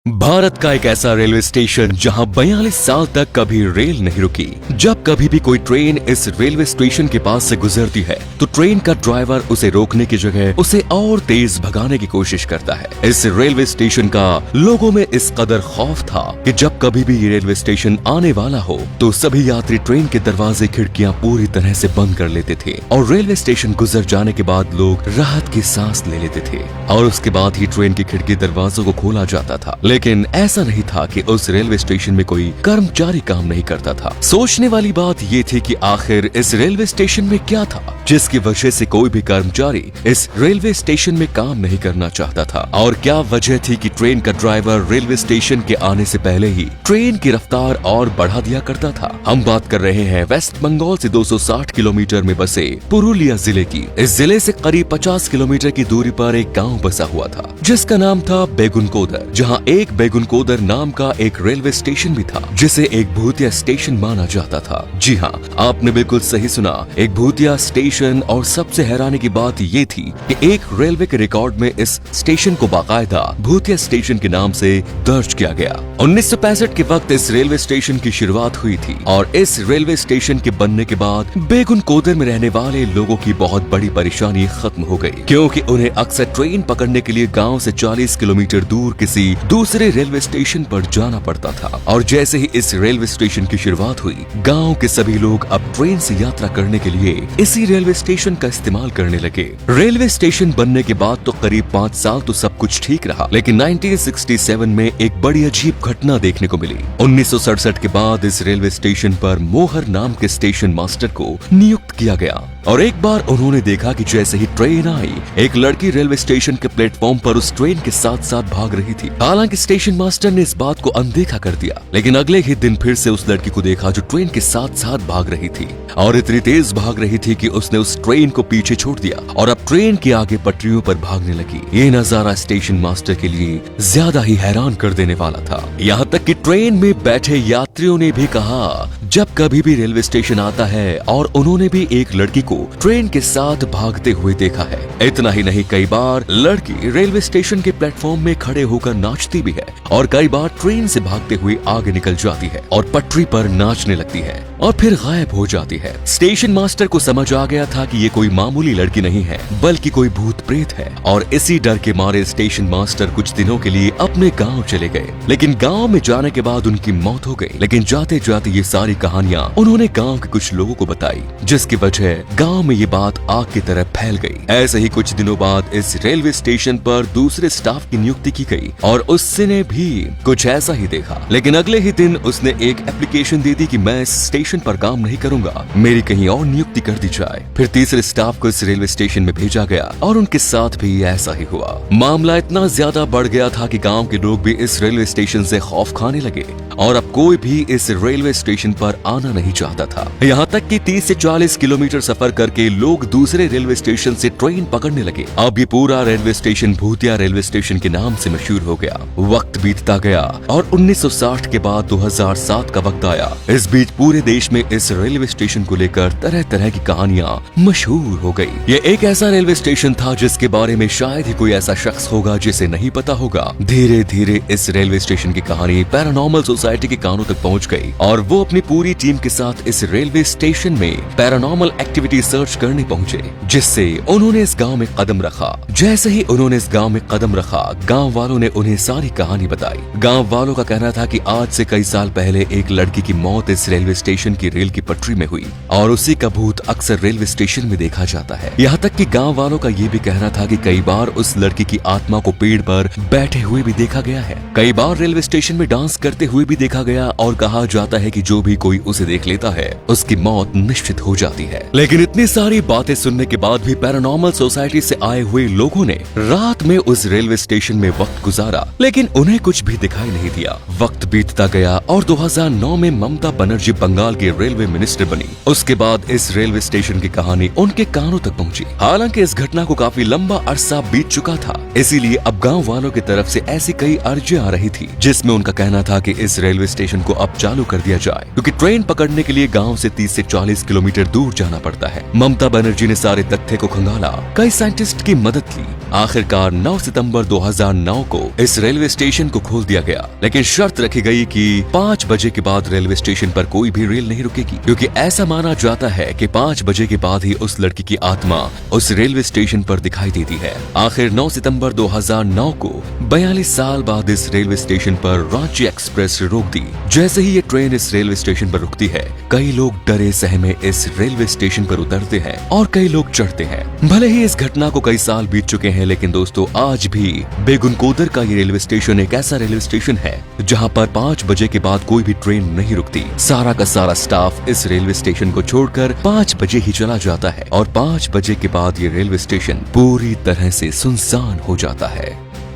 भारत का एक ऐसा रेलवे स्टेशन जहां 42 साल तक कभी रेल नहीं रुकी। जब कभी भी कोई ट्रेन इस रेलवे स्टेशन के पास से गुजरती है तो ट्रेन का ड्राइवर उसे रोकने की जगह उसे और तेज भगाने की कोशिश करता है। इस रेलवे स्टेशन का लोगों में इस कदर खौफ था कि जब कभी भी ये रेलवे स्टेशन आने वाला हो तो सभी यात्री ट्रेन के दरवाजे खिड़कियां पूरी तरह से बंद कर लेते थे और रेलवे स्टेशन गुजर जाने के बाद लोग राहत की सांस ले लेते थे और उसके बाद ही ट्रेन की खिड़की दरवाजों को खोला जाता था। लेकिन ऐसा नहीं था कि उस रेलवे स्टेशन में कोई कर्मचारी काम नहीं करता था। सोचने वाली बात ये थी कि आखिर इस रेलवे स्टेशन में क्या था जिसकी वजह से कोई भी कर्मचारी इस रेलवे स्टेशन में काम नहीं करना चाहता था, और क्या वजह थी कि ट्रेन का ड्राइवर रेलवे स्टेशन के आने से पहले ही ट्रेन की रफ्तार और बढ़ा दिया करता था। हम बात कर रहे हैं वेस्ट बंगाल से 260 किलोमीटर में बसे पुरुलिया जिले की। इस जिले से करीब 50 किलोमीटर की दूरी पर एक गाँव बसा हुआ था जिसका नाम था बेगुनकोदर, जहाँ एक बेगुनकोदर नाम का एक रेलवे स्टेशन भी था जिसे एक भूतिया स्टेशन माना जाता था। जी हाँ, आपने बिल्कुल सही सुना, एक भूतिया स्टेशन। और सबसे हैरानी की बात ये थी कि एक रेलवे के रिकॉर्ड में इस स्टेशन को बाकायदा भूतिया स्टेशन के नाम से दर्ज किया गया। 1965 के वक्त इस रेलवे स्टेशन की शुरुआत हुई थी और इस रेलवे स्टेशन के बनने के बाद बेगुनकोदर में रहने वाले लोगों की बहुत बड़ी परेशानी खत्म हो गई, क्योंकि उन्हें अक्सर ट्रेन पकड़ने के लिए गाँव से 40 किलोमीटर दूर किसी दूसरे रेलवे स्टेशन पर जाना पड़ता था। और जैसे ही इस रेलवे स्टेशन की शुरुआत हुई, गांव के सभी लोग अब ट्रेन से यात्रा करने के लिए इसी रेलवे स्टेशन का इस्तेमाल करने लगे। रेलवे स्टेशन बनने के बाद तो करीब 5 साल तो सब कुछ ठीक रहा, लेकिन 1967 में एक बड़ी अजीब घटना देखने को मिली। 1967 के बाद इस रेलवे स्टेशन पर मोहर नाम के स्टेशन मास्टर को नियुक्त किया गया और एक बार उन्होंने देखा कि जैसे ही ट्रेन आई, एक लड़की रेलवे स्टेशन के प्लेटफॉर्म पर उस ट्रेन के साथ साथ भाग रही थी। हालांकि स्टेशन मास्टर ने इस बात को अनदेखा कर दिया, लेकिन अगले ही दिन फिर से उस लड़की को देखा जो ट्रेन के साथ साथ भाग रही थी और इतनी तेज भाग रही थी कि उसने उस ट्रेन को पीछे छोड़ दिया और अब ट्रेन के आगे पटरियों पर भागने लगी। ये नजारा स्टेशन मास्टर के लिए ज्यादा ही हैरान कर देने वाला था। यहाँ तक कि ट्रेन में बैठे यात्रियों ने भी कहा जब कभी भी रेलवे स्टेशन आता है, और उन्होंने भी एक लड़की को ट्रेन के साथ भागते हुए देखा है। इतना ही नहीं, कई बार लड़की रेलवे स्टेशन के प्लेटफॉर्म में खड़े होकर नाचती भी है और कई बार ट्रेन से भागते हुए आगे निकल जाती है और पटरी पर नाचने लगती है और फिर गायब हो जाती है। स्टेशन मास्टर को समझ आ गया था कि ये कोई मामूली लड़की नहीं है बल्कि कोई भूत प्रेत है, और इसी डर के मारे स्टेशन मास्टर कुछ दिनों के लिए अपने गांव चले गए। लेकिन गांव में जाने के बाद उनकी मौत हो गई। लेकिन जाते जाते ये सारी कहानियां उन्होंने गांव के कुछ लोगों को बताई, जिसकी वजह गांव में ये बात आग की तरह फैल गई। ऐसे ही कुछ दिनों बाद इस रेलवे स्टेशन पर दूसरे स्टाफ की नियुक्ति की गई और उसने भी कुछ ऐसा ही देखा। लेकिन अगले ही दिन उसने एक एप्लीकेशन दे दी कि मैं इस स्टेशन पर काम नहीं करूंगा, मेरी कहीं और नियुक्ति कर दी जाए। फिर तीसरे स्टाफ को इस रेलवे स्टेशन में भेजा गया और उनके साथ भी ऐसा ही हुआ। मामला इतना ज्यादा बढ़ गया था कि गांव के लोग भी इस रेलवे स्टेशन से खौफ खाने लगे और अब कोई भी इस रेलवे स्टेशन पर आना नहीं चाहता था। यहाँ तक कि 30 से 40 किलोमीटर सफर करके लोग दूसरे रेलवे स्टेशन से ट्रेन पकड़ने लगे। अब ये पूरा रेलवे स्टेशन भूतिया रेलवे स्टेशन के नाम से मशहूर हो गया। वक्त बीतता गया और 1960 के बाद 2007 का वक्त आया। इस बीच पूरे देश में इस रेलवे स्टेशन को लेकर तरह तरह की कहानियां मशहूर हो गई। ये एक ऐसा रेलवे स्टेशन था जिसके बारे में शायद ही कोई ऐसा शख्स होगा जिसे नहीं पता होगा। धीरे धीरे इस रेलवे स्टेशन की कहानी पैरानॉर्मल सोसाइटी के कानों तक पहुंच गई और वो अपनी पूरी टीम के साथ इस रेलवे स्टेशन में पैरानॉर्मल एक्टिविटी सर्च करने पहुंचे, जिससे उन्होंने इस गांव में कदम रखा। जैसे ही उन्होंने इस गांव में कदम रखा, गांव वालों ने उन्हें सारी कहानी बताई। गांव वालों का कहना था कि आज से कई साल पहले एक लड़की की मौत इस रेलवे स्टेशन की रेल की पटरी में हुई और उसी का भूत अक्सर रेलवे स्टेशन में देखा जाता है। यहाँ तक कि गांव वालों का ये भी कहना था कि कई बार उस लड़की की आत्मा को पेड़ पर बैठे हुए भी देखा गया है। कई बार रेलवे स्टेशन में डांस करते हुए भी देखा गया और कहा जाता है कि जो भी कोई उसे देख लेता है उसकी मौत निश्चित हो जाती है। लेकिन इतनी सारी बातें सुनने के बाद भी पैरानॉर्मल सोसाइटी से आए हुए लोगों ने रात में उस रेलवे स्टेशन में वक्त गुजारा, लेकिन उन्हें कुछ भी दिखाई नहीं दिया। वक्त बीतता गया और 2009 में ममता बनर्जी बंगाल की रेलवे मिनिस्टर बनी। उसके बाद इस रेलवे स्टेशन की कहानी उनके कानों तक पहुंची। हालांकि इस घटना को काफी लंबा अरसा बीत चुका था, इसीलिए अब गाँव वालों की तरफ से ऐसी कई अर्जियां आ रही थी जिसमें उनका कहना था कि इस रेलवे स्टेशन को अब चालू कर दिया जाए, क्योंकि ट्रेन पकड़ने के लिए गांव से 30 से 40 किलोमीटर दूर जाना पड़ता है। ममता बनर्जी ने सारे तथ्य को खंगाला, कई साइंटिस्ट की मदद ली। आखिरकार 9 सितंबर 2009 को इस रेलवे स्टेशन को खोल दिया गया, लेकिन शर्त रखी गई कि 5 बजे के बाद रेलवे स्टेशन पर कोई भी रेल नहीं रुकेगी, क्योंकि ऐसा माना जाता है कि 5 बजे के बाद ही उस लड़की की आत्मा उस रेलवे स्टेशन पर दिखाई देती है। आखिर 9 सितंबर 2009 को 42 साल बाद इस रेलवे स्टेशन पर रांची एक्सप्रेस रोक दी। जैसे ही ये ट्रेन इस रेलवे स्टेशन पर रुकती है, कई लोग डरे सहमे इस रेलवे स्टेशन पर उतरते हैं और कई लोग चढ़ते हैं। भले ही इस घटना को कई साल बीत चुके हैं, लेकिन दोस्तों आज भी बेगुनकोदर का ये रेलवे स्टेशन एक ऐसा रेलवे स्टेशन है जहां पर 5 बजे के बाद कोई भी ट्रेन नहीं रुकती। सारा का सारा स्टाफ इस रेलवे स्टेशन को छोड़कर 5 बजे ही चला जाता है और 5 बजे के बाद ये रेलवे स्टेशन पूरी तरह से सुनसान हो जाता है।